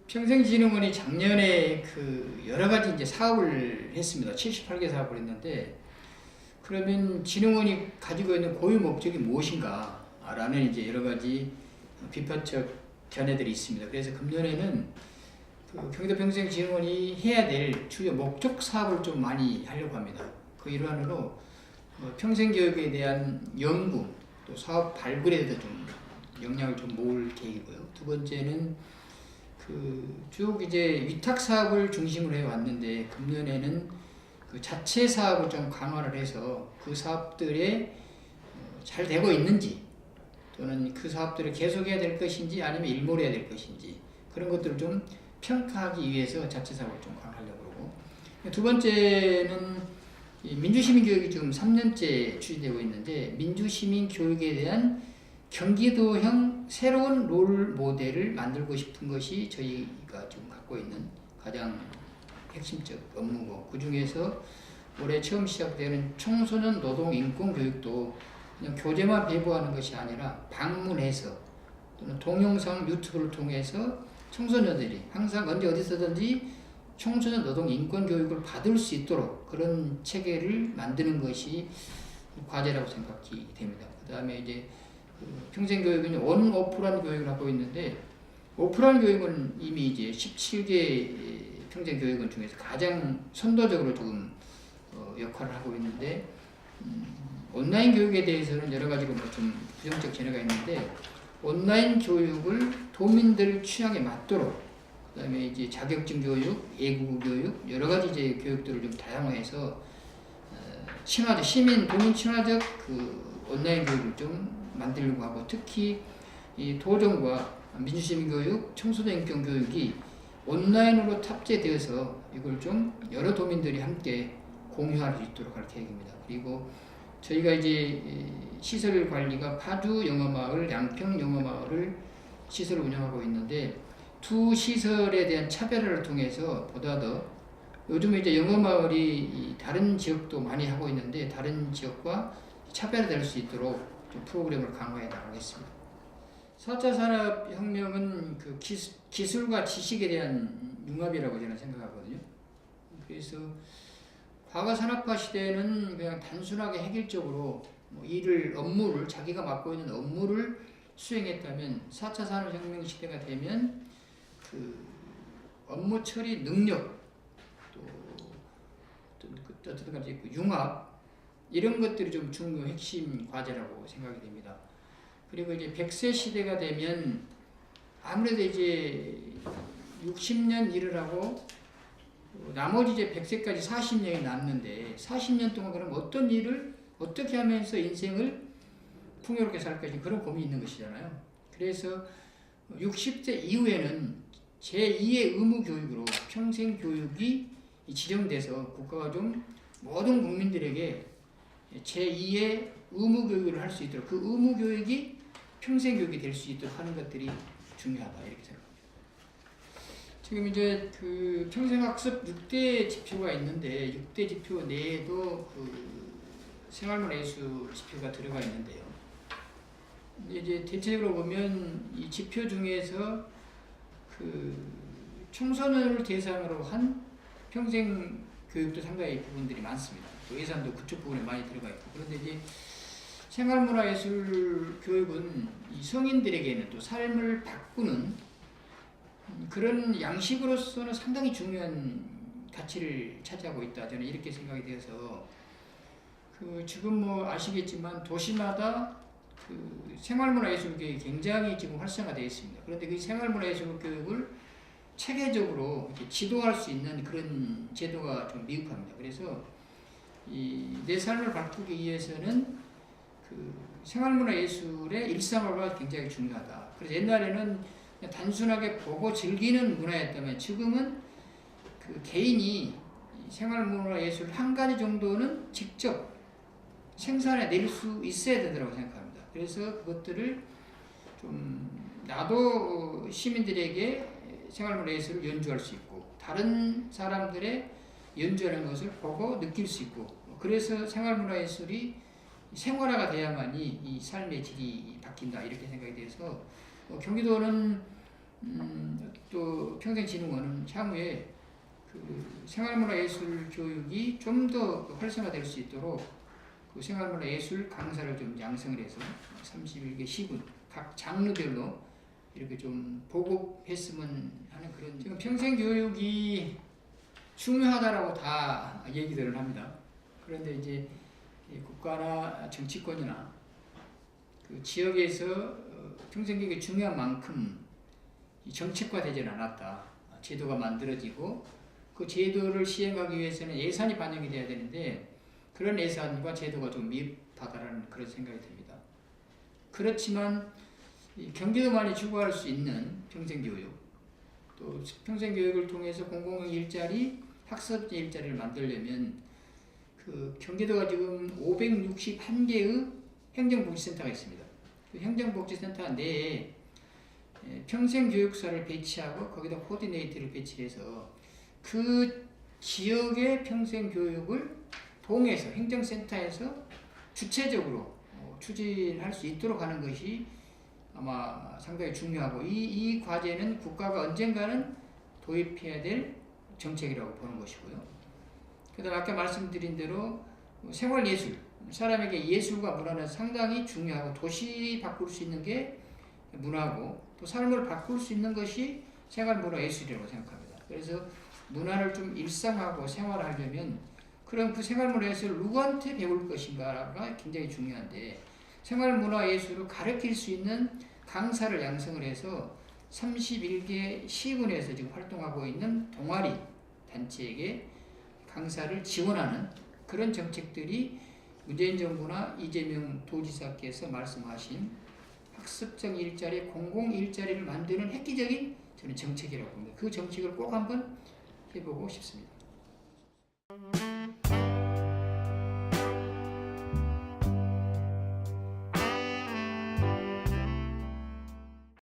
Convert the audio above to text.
평생진흥원이 작년에 여러 가지 이제 사업을 했습니다. 78개 사업을 했는데, 그러면 진흥원이 가지고 있는 고유 목적이 무엇인가? 라는 이제 여러 가지 비판적 견해들이 있습니다. 그래서 금년에는 경기도평생진흥원이 해야 될 주요 목적 사업을 좀 많이 하려고 합니다. 그 일환으로 평생교육에 대한 연구, 또 사업 발굴에 대해서 좀 역량을 좀 모을 계획이고요. 두 번째는 쭉 이제 위탁 사업을 중심으로 해왔는데, 금년에는 자체 사업을 좀 강화를 해서 그 사업들에 잘 되고 있는지, 또는 그 사업들을 계속해야 될 것인지 아니면 일몰해야 될 것인지, 그런 것들을 좀 평가하기 위해서 자체 사업을 좀 강화하려고 그러고, 두 번째는 민주시민교육이 지금 3년째 추진되고 있는데, 민주시민교육에 대한 경기도형 새로운 롤 모델을 만들고 싶은 것이 저희가 지금 갖고 있는 가장 핵심적 업무고, 그 중에서 올해 처음 시작되는 청소년 노동 인권 교육도 그냥 교재만 배부하는 것이 아니라 방문해서 또는 동영상 유튜브를 통해서 청소년들이 항상 언제 어디서든지 청소년 노동 인권 교육을 받을 수 있도록 그런 체계를 만드는 것이 과제라고 생각이 됩니다. 그 다음에 이제 평생교육은 온 오프라인 교육을 하고 있는데, 오프라인 교육은 이미 이제 17개 평생교육원 중에서 가장 선도적으로 지금 역할을 하고 있는데, 온라인 교육에 대해서는 여러 가지로 좀 부정적 견해가 있는데, 온라인 교육을 도민들 취향에 맞도록, 그 다음에 이제 자격증 교육, 애국어 교육, 여러 가지 이제 교육들을 좀 다양화해서 친화적, 도민 친화적 온라인 교육을 좀 만들려고 하고, 특히 이 도정과 민주시민교육, 청소년 인권 교육이 온라인으로 탑재되어서 이걸 좀 여러 도민들이 함께 공유할 수 있도록 할 계획입니다. 그리고 저희가 이제 시설 관리가 파주 영어마을, 양평 영어마을을 시설을 운영하고 있는데, 두 시설에 대한 차별화를 통해서 보다 더, 요즘 이제 영어마을이 다른 지역도 많이 하고 있는데 다른 지역과 차별화될 수 있도록 좀 프로그램을 강화해 나가겠습니다. 4차 산업혁명은 기술과 지식에 대한 융합이라고 저는 생각하거든요. 그래서 과거 산업화 시대에는 그냥 단순하게 획일적으로 업무를 자기가 맡고 있는 업무를 수행했다면, 4차 산업혁명 시대가 되면 업무 처리 능력, 또 어떤 가지 융합, 이런 것들이 좀 중요 핵심 과제라고 생각이 됩니다. 그리고 이제 100세 시대가 되면 아무래도 이제 60년 일을 하고 나머지 이제 100세까지 40년이 남는데, 40년 동안 그럼 어떤 일을 어떻게 하면서 인생을 풍요롭게 살 것인지 그런 고민이 있는 것이잖아요. 그래서 60세 이후에는 제2의 의무교육으로 평생교육이 지정돼서 국가가 좀 모든 국민들에게 제2의 의무교육을 할 수 있도록, 그 의무교육이 평생교육이 될 수 있도록 하는 것들이 중요하다, 이렇게 생각합니다. 지금 이제 평생학습 6대 지표가 있는데, 6대 지표 내에도 생활문화 예술 지표가 들어가 있는데요. 이제 대체적으로 보면 이 지표 중에서 청소년을 대상으로 한 평생 교육도 상당히 부분들이 많습니다. 또 예산도 그쪽 부분에 많이 들어가 있고, 그런데 이제 생활문화예술 교육은 이 성인들에게는 또 삶을 바꾸는 그런 양식으로서는 상당히 중요한 가치를 차지하고 있다, 저는 이렇게 생각이 되어서, 지금 아시겠지만 도시마다 생활문화예술 교육이 굉장히 지금 활성화되어 있습니다. 그런데 그 생활문화예술 교육을 체계적으로 이렇게 지도할 수 있는 그런 제도가 좀 미흡합니다. 그래서 내 삶을 바꾸기 위해서는 생활문화예술의 일상화가 굉장히 중요하다. 그래서 옛날에는 그냥 단순하게 보고 즐기는 문화였다면, 지금은 개인이 생활문화예술 한 가지 정도는 직접 생산해 낼 수 있어야 된다고 생각합니다. 그래서 그것들을 좀 나도 시민들에게 생활문화예술을 연주할 수 있고, 다른 사람들의 연주하는 것을 보고 느낄 수 있고, 그래서 생활문화예술이 생활화가 돼야만이 이 삶의 질이 바뀐다 이렇게 생각이 돼서 경기도는 또 평생진흥원은 향후에 그 생활문화예술 교육이 좀 더 활성화될 수 있도록 그 생활문화예술 강사를 좀 양성을 해서 31개 시군 각 장르별로 이렇게 좀 보급했으면 하는 그런. 지금 평생교육이 중요하다라고 다 얘기들을 합니다. 그런데 이제 국가나 정치권이나 그 지역에서 평생교육이 중요한 만큼 정책화되지는 않았다. 제도가 만들어지고 그 제도를 시행하기 위해서는 예산이 반영이 돼야 되는데 그런 예산과 제도가 좀 미흡하다는 그런 생각이 듭니다. 그렇지만 경기도만이 추구할 수 있는 평생교육, 또 평생교육을 통해서 공공 일자리, 학습 일자리를 만들려면 그 경기도가 지금 561개의 행정복지센터가 있습니다. 그 행정복지센터 내에 평생교육사를 배치하고 거기다 코디네이터를 배치해서 그 지역의 평생교육을 동에서 행정센터에서 주체적으로 추진할 수 있도록 하는 것이 아마 상당히 중요하고 이 과제는 국가가 언젠가는 도입해야 될 정책이라고 보는 것이고요. 그다음 아까 말씀드린 대로 생활예술, 사람에게 예술과 문화는 상당히 중요하고 도시 바꿀 수 있는 게 문화고 또 삶을 바꿀 수 있는 것이 생활문화예술이라고 생각합니다. 그래서 문화를 좀 일상화하고 생활하려면 그럼 그 생활문화예술을 누구한테 배울 것인가가 굉장히 중요한데 생활문화예술을 가르칠 수 있는 강사를 양성을 해서 31개 시군에서 지금 활동하고 있는 동아리 단체에게 강사를 지원하는 그런 정책들이 문재인 정부나 이재명 도지사께서 말씀하신 학습적 일자리, 공공 일자리를 만드는 획기적인 저는 정책이라고 봅니다. 그 정책을 꼭 한번 해보고 싶습니다.